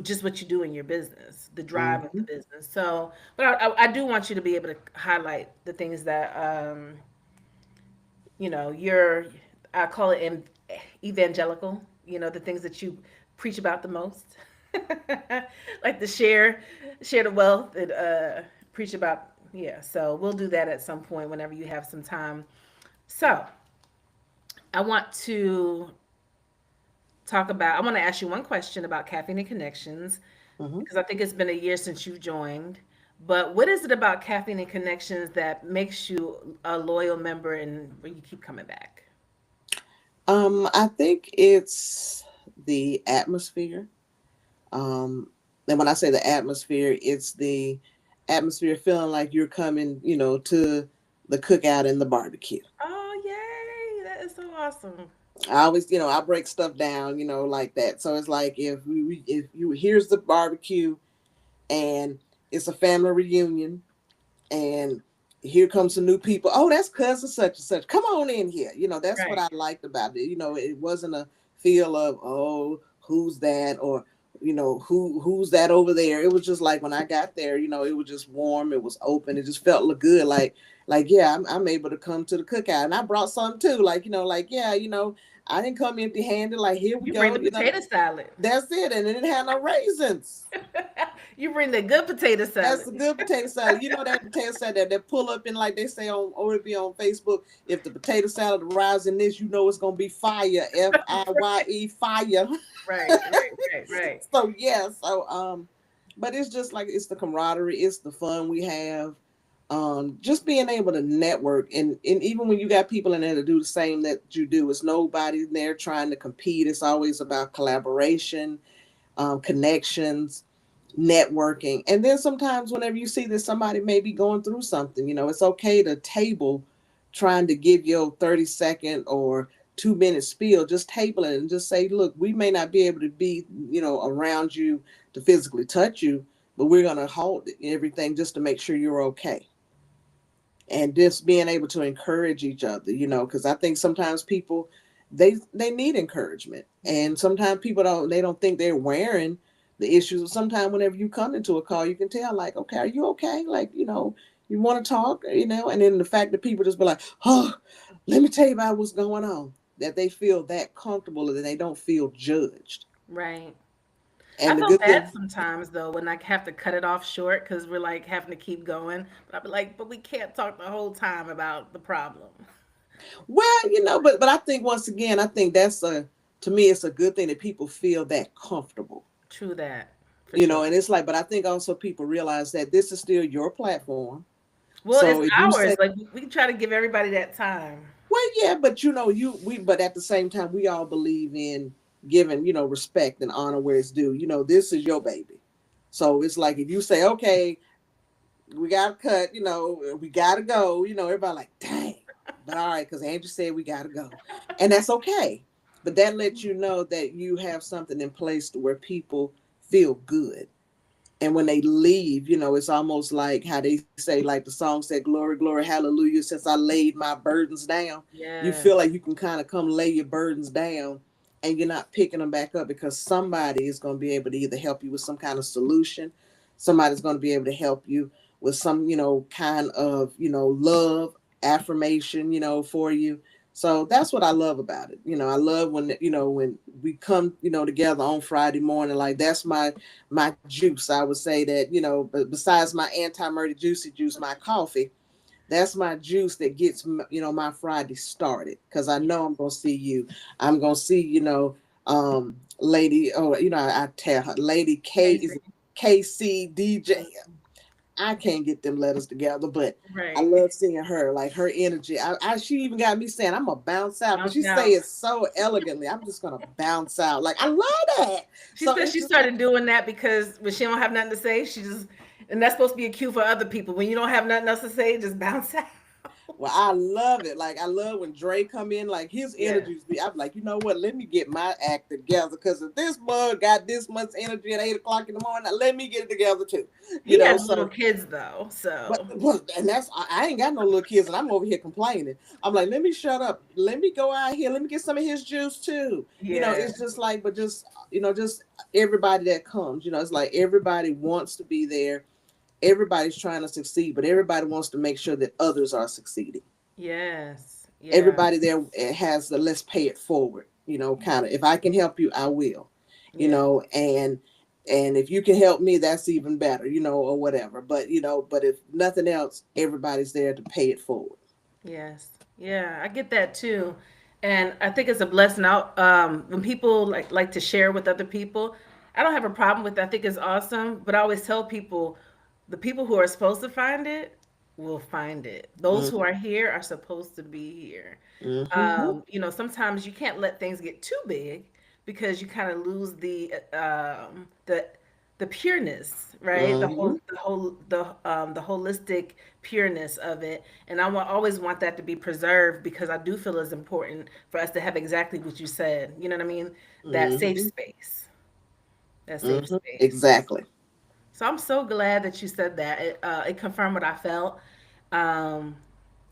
just what you do in your business, the drive of the Hmm. business. So, but I do want you to be able to highlight the things that, you're, I call it evangelical, the things that you preach about the most. Like the share the wealth and preach about, yeah. So we'll do that at some point whenever you have some time. So I want to I want to ask you one question about Caffeine and Connections Hmm. because I think it's been a year since you've joined. But what is it about Caffeine and Connections that makes you a loyal member and where you keep coming back? I think it's the atmosphere. Um, and when I say the atmosphere, it's the atmosphere feeling like you're coming, to the cookout and the barbecue. Oh, yay! That is so awesome. I always, I break stuff down, like that. So it's like if you here's the barbecue and it's a family reunion and here comes some new people. Oh, that's cousin such and such. Come on in here. That's what Right. I liked about it. It wasn't a feel of, oh, who's that, or who's that over there. It was just like when I got there, it was just warm, it was open, it just felt good, like yeah, I'm able to come to the cookout. And I brought some too, like yeah, I didn't come empty handed, like here we You bring go, the potato salad. that's it. And it didn't have no raisins. You bring the good potato That's salad. a good potato salad. You know that potato salad that pull up in, like they say on, or it be on Facebook. If the potato salad arrives in this, it's gonna be fire. FIYE fire. Right, right, right, right. So yeah, but it's just like it's the camaraderie, it's the fun we have. Just being able to network, and even when you got people in there to do the same that you do, it's nobody there trying to compete. It's always about collaboration, connections, networking. And then sometimes whenever you see that somebody may be going through something, it's okay to table trying to give your 30-second or 2-minute spiel. Just table it and just say, look, we may not be able to be, around you to physically touch you, but we're going to halt everything just to make sure you're okay. And just being able to encourage each other, because I think sometimes people, they need encouragement, and sometimes people don't think they're wearing the issues. Sometimes whenever you come into a call, you can tell, like, okay, are you okay, like, you want to talk, and then the fact that people just be like, oh, let me tell you about what's going on, that they feel that comfortable and they don't feel judged. Right. I And the feel good bad thing, sometimes though when I have to cut it off short because we're like having to keep going. But I'll be like, but we can't talk the whole time about the problem. well, but I think, once again, I think that's a to me it's a good thing that people feel that comfortable. True that, for sure. And it's like, but I think also people realize that this is still your platform. Well, So it's if you say, ours. Like we try to give everybody that time. well, yeah, but but at the same time, we all believe in giving, respect and honor where it's due. This is your baby. So it's like if you say, okay, we got to cut, we got to go, everybody like, dang. But all right, because Angie said we got to go. And that's okay. But that lets you know that you have something in place to where people feel good. And when they leave, it's almost like how they say, like the song said, glory, glory, hallelujah, since I laid my burdens down. You Yeah. feel like you can kind of come lay your burdens down and you're not picking them back up, because somebody is going to be able to either help you with some kind of solution. Somebody's going to be able to help you with some, kind of, love, affirmation, for you. So that's what I love about it. I love when we come, together on Friday morning. Like, that's my juice. I would say that, but besides my anti-murder juicy juice, my coffee, that's my juice that gets, my Friday started, because I know I'm Yes. gonna see you. I'm gonna see, lady, oh, I tell her, lady K, is Casey. it KC DJ. I can't get them letters together, but I Right. love seeing her, like her energy. She even got me saying I'm gonna bounce out, because Bounce she say out. it so elegantly. I'm just gonna bounce out. Like, I love that. She So said it's she just like, started doing that because when she don't have nothing to say, she just, and that's supposed to be a cue for other people. When you don't have nothing else to say, just bounce out. Well, I love it. Like I love when Dre come in, like his Yes. energies be. I'm like, you know what? Let me get my act together because if this mug got this much energy at 8 o'clock in the morning, now let me get it together too. You He know, has little so kids though, but, so but and that's I ain't got no little kids and I'm over here complaining. I'm like, let me shut up. Let me go out here. Let me get some of his juice too. You know, yeah, it's just like, but just just everybody that comes. It's like everybody wants to be there. Everybody's trying to succeed, but everybody wants to make sure that others are succeeding. yes, yeah, Everybody there has the let's pay it forward, kind of. If I can help you, I will, yeah, and if you can help me, that's even better, or whatever. But if nothing else, everybody's there to pay it forward. yes, yeah. I get that too, and I think it's a blessing out when people like to share with other people. I don't have a problem with that. I think it's awesome, but I always tell people, the people who are supposed to find it will find it. Those who are here are supposed to be here. Mm-hmm. Sometimes you can't let things get too big because you kind of lose the pureness, right? Mm-hmm. The holistic pureness of it, and always want that to be preserved because I do feel it's important for us to have exactly what you said. You know what I mean? That safe Mm-hmm. space. That safe Mm-hmm. space. Exactly. So I'm so glad that you said that. It confirmed what I felt. Um,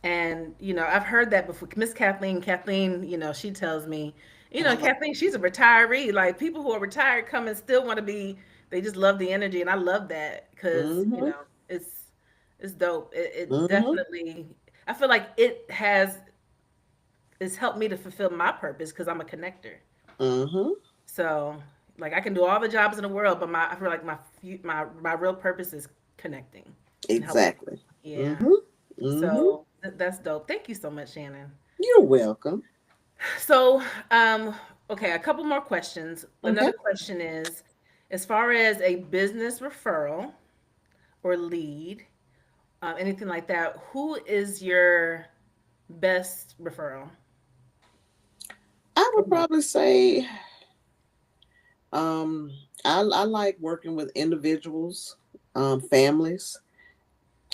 and I've heard that before. Miss Kathleen, she tells me, Kathleen, she's a retiree. Like people who are retired come and still want to be. They just love the energy, and I love that because Mm-hmm. it's dope. It Mm-hmm. definitely. I feel like it's helped me to fulfill my purpose because I'm a connector. Mm-hmm. So like I can do all the jobs in the world, but I feel like my real purpose is connecting and helping people. Exactly. Yeah. Mm-hmm. Mm-hmm. So that's dope. Thank you so much, Shannon. You're welcome. So, okay, a couple more questions. Okay. Another question is, as far as a business referral or lead, anything like that, who is your best referral? I would probably say Um, I like working with individuals, families.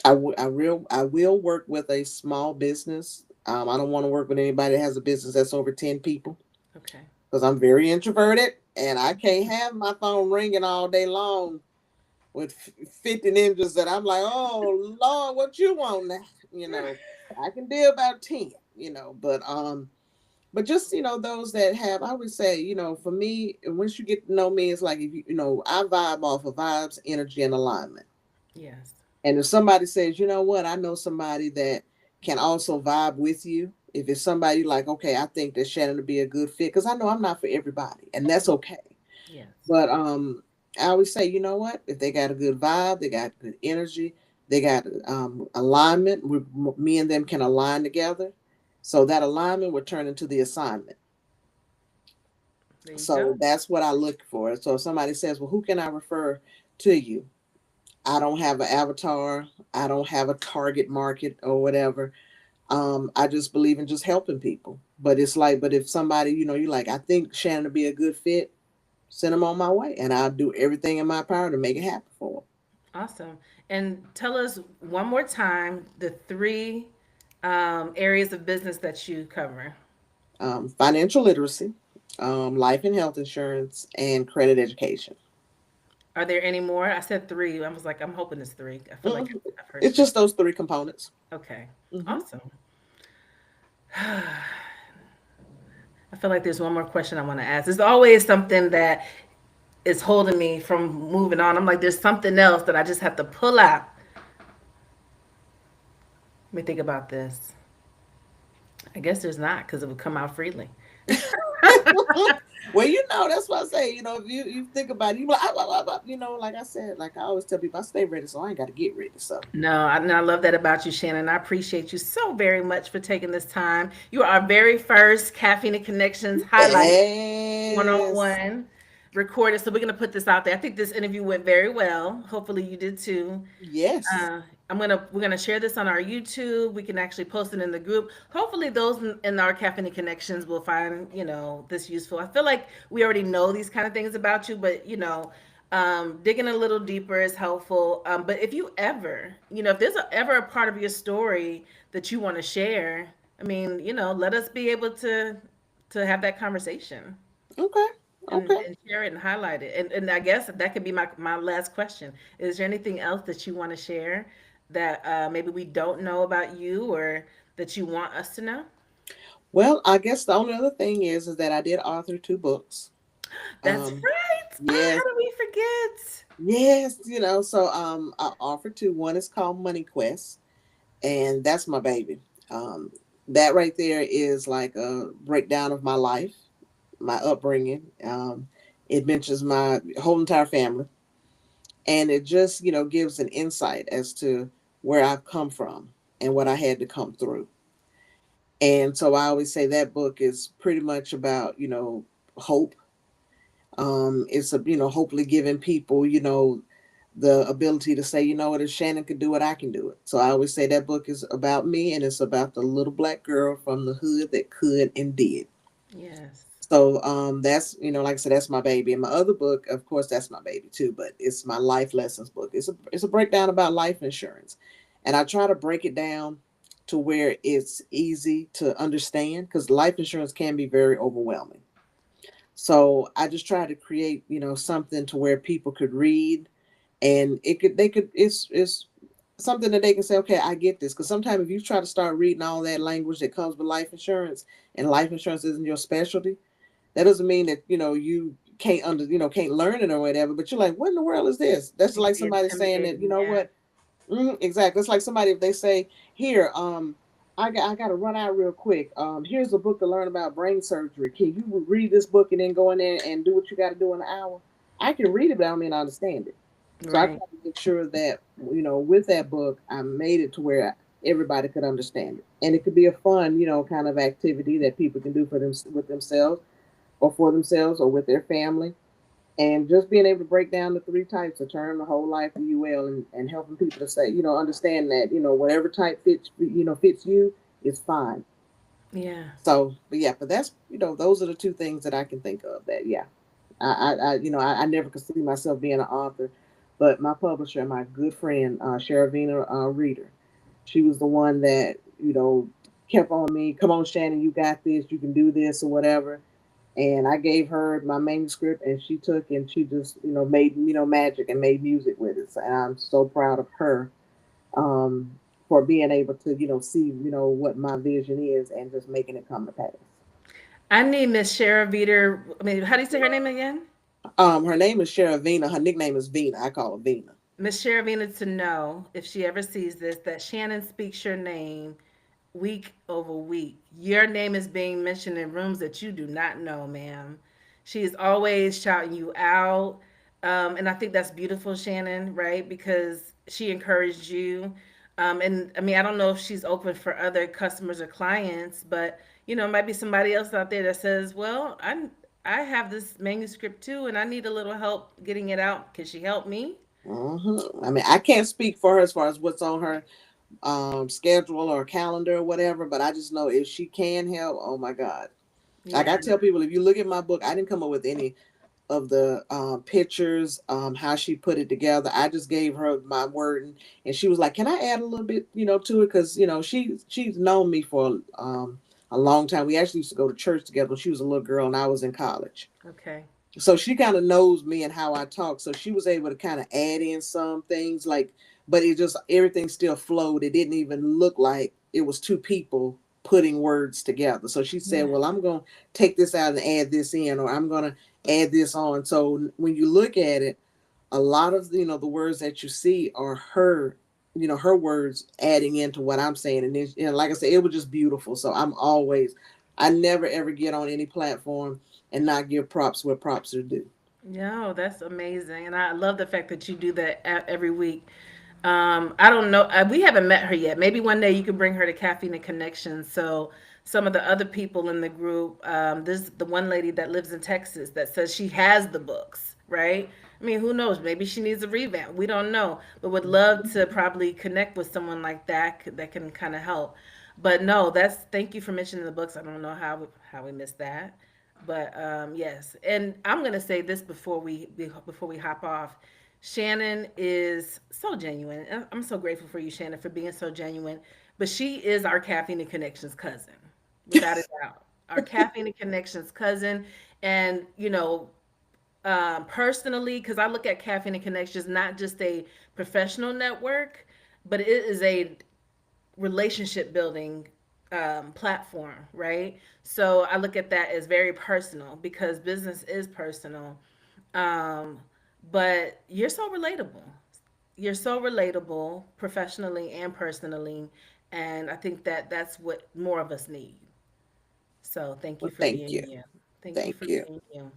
I will work with a small business. I don't want to work with anybody that has a business that's over 10 people Okay. because I'm very introverted and I can't have my phone ringing all day long with 50 ninjas that I'm like, oh Lord, what you want now? You know, I can deal about 10, but just those that have, I would say, for me, once you get to know me, it's like if I vibe off of vibes, energy, and alignment. Yes. And if somebody says, you know what, I know somebody that can also vibe with you. If it's somebody like, okay, I think that Shannon would be a good fit, because I know I'm not for everybody, and that's okay. Yes. But I always say, you know what, if they got a good vibe, they got good energy, they got alignment. Me and them can align together. So that alignment would turn into the assignment. There you So go. that's what I look for. So if somebody says, well, who can I refer to you? I don't have an avatar. I don't have a target market or whatever. I just believe in just helping people. But it's like, but if somebody, you like, I think Shannon would be a good fit, send them on my way. And I'll do everything in my power to make it happen for Awesome. And tell us one more time the three areas of business that you cover. them. Financial literacy, life and health insurance, and credit education. Are there any more? I said three. I was like, I'm hoping it's three. I feel like Mhm. I've heard It's three. just those three components. Okay. Hmm. Awesome. I feel like there's one more question I want to ask. There's always something that is holding me from moving on. I'm like, there's something else that I just have to pull out. Let me think about this. I guess there's not because it would come out freely. Well, that's what I say. If you think about it, you like, like I said, like I always tell people, I stay ready, so I ain't got to get ready. So, No, I love that about you, Shannon. I appreciate you so very much for taking this time. You are our very first Caffeine and Connections highlight one on yes, one recorded. So we're gonna put this out there. I think this interview went very well. Hopefully you did too. yes, Uh, we're gonna share this on our YouTube. We can actually post it in the group. Hopefully, those in our Caffeine and Connections will find this useful. I feel like we already know these kind of things about you, but Digging a little deeper is helpful. But if you ever, if there's ever a part of your story that you want to share, I mean, let us be able to have that conversation Okay. Okay. and share it and highlight it. And I guess that could be my last question. Is there anything else that you want to share that maybe we don't know about you or that you want us to know? Well, I guess the only other thing is that I did author two books. That's Um, right. Ah, yes, how do we forget? yes, so I offered two. One is called Money Quest, and that's my baby. Um, that right there is like a breakdown of my life, my upbringing. It mentions my whole entire family, and it just gives an insight as to where I've come from and what I had to come through. And so I always say that book is pretty much about hope. It's hopefully giving people the ability to say, what, if Shannon could do it, I can do it. So I always say that book is about me, and it's about the little black girl from the hood that could and did. Yes. So that's like I said, that's my baby. And my other book, of course, that's my baby too, but it's my life lessons book. It's a breakdown about life insurance. And I try to break it down to where it's easy to understand, because life insurance can be very overwhelming. So I just try to create, something to where people could read, and it's something that they can say, okay, I get this. Because sometimes if you try to start reading all that language that comes with life insurance, and life insurance isn't your specialty, that doesn't mean that you can't learn it or whatever. But you're like, what in the world is this? That's It can like be somebody saying that, intimidating. Yeah. what. Exactly. It's like somebody, if they say, here, I got to run out real quick. Here's a book to learn about brain surgery. Can you read this book and then go in there and do what you got to do in an hour? I can read it, but I don't mean I understand it. So I try Right. to make sure that with that book, I made it to where everybody could understand it, and it could be a fun, kind of activity that people can do for them with themselves, or for themselves, or with their family. And just being able to break down the three types of term, the whole life of UL, and helping people to say, understand that, whatever type fits you is fine. Yeah. So, but yeah, but that's, those are the two things that I can think of that, yeah. I never could see myself being an author, but my publisher, my good friend, Sharavina Reader, she was the one that, kept on me, come on, Shannon, you got this, you can do this or whatever. And I gave her my manuscript, and she took and she just made magic and made music with it. So, and I'm so proud of her, for being able to see what my vision is, and just making it come to pass. I need Miss Shara Veter. I mean, how do you say her name again? Her name is Sharavina. Her nickname is Vina. I call her Vina. Miss Sharavina to know if she ever sees this that Shannon speaks your name week over week. Your name is being mentioned in rooms that you do not know, ma'am. She is always shouting you out. And I think that's beautiful, Shannon, right? Because she encouraged you. And I mean, I don't know if she's open for other customers or clients, but it might be somebody else out there that says, "Well, I have this manuscript too, and I need a little help getting it out. Can she help me?" I mean, I can't speak for her as far as what's on her schedule or calendar or whatever, but I just know if she can help, oh my God. Like I Yeah. tell people, if you look at my book, I didn't come up with any of the pictures, how she put it together. I just gave her my word, and she was like, "Can I add a little bit, to it?" Because she's known me for a long time. We actually used to go to church together when she was a little girl and I was in college. Okay. So she kind of knows me and how I talk. So she was able to kind of add in some things, like, but it just everything still flowed. It didn't even look like it was two people putting words together. So she said, Yeah. "Well, I'm going to take this out and add this in, or I'm going to add this on." So when you look at it, a lot of the words that you see are her words adding into what I'm saying. And then, like I said, it was just beautiful. So I never ever get on any platform and not give props where props are due. No, that's amazing, and I love the fact that you do that every week. I don't know. We haven't met her yet. Maybe one day you could bring her to Caffeine and Connections. So some of the other people in the group, there's the one lady that lives in Texas that says she has the books, right? I mean, who knows? Maybe she needs a revamp. We don't know, but would love to probably connect with someone like that that can kind of help. But no, that's thank you for mentioning the books. I don't know how we missed that. But yes, and I'm gonna say this before we hop off. Shannon is so genuine. And I'm so grateful for you, Shannon, for being so genuine. But she is our Caffeine and Connections cousin, without a doubt. Our Caffeine and Connections cousin, and personally, because I look at Caffeine and Connections not just a professional network, but it is a relationship building platform, right? So I look at that as very personal because business is personal. Um, but you're so relatable. You're so relatable professionally and personally. And I think that that's what more of us need. So thank you Well, for thank being you. you. Thank you for Thank you. being you.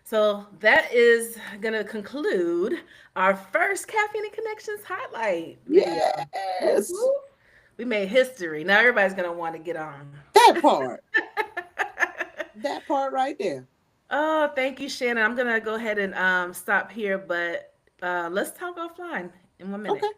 So that is going to conclude our first Caffeine and Connections highlight video. Whoop, Yes. whoop. We made history. Now everybody's going to want to get on. That part. That part right there. Oh, thank you, Shannon. I'm going to go ahead and stop here, but let's talk offline in one Okay. minute.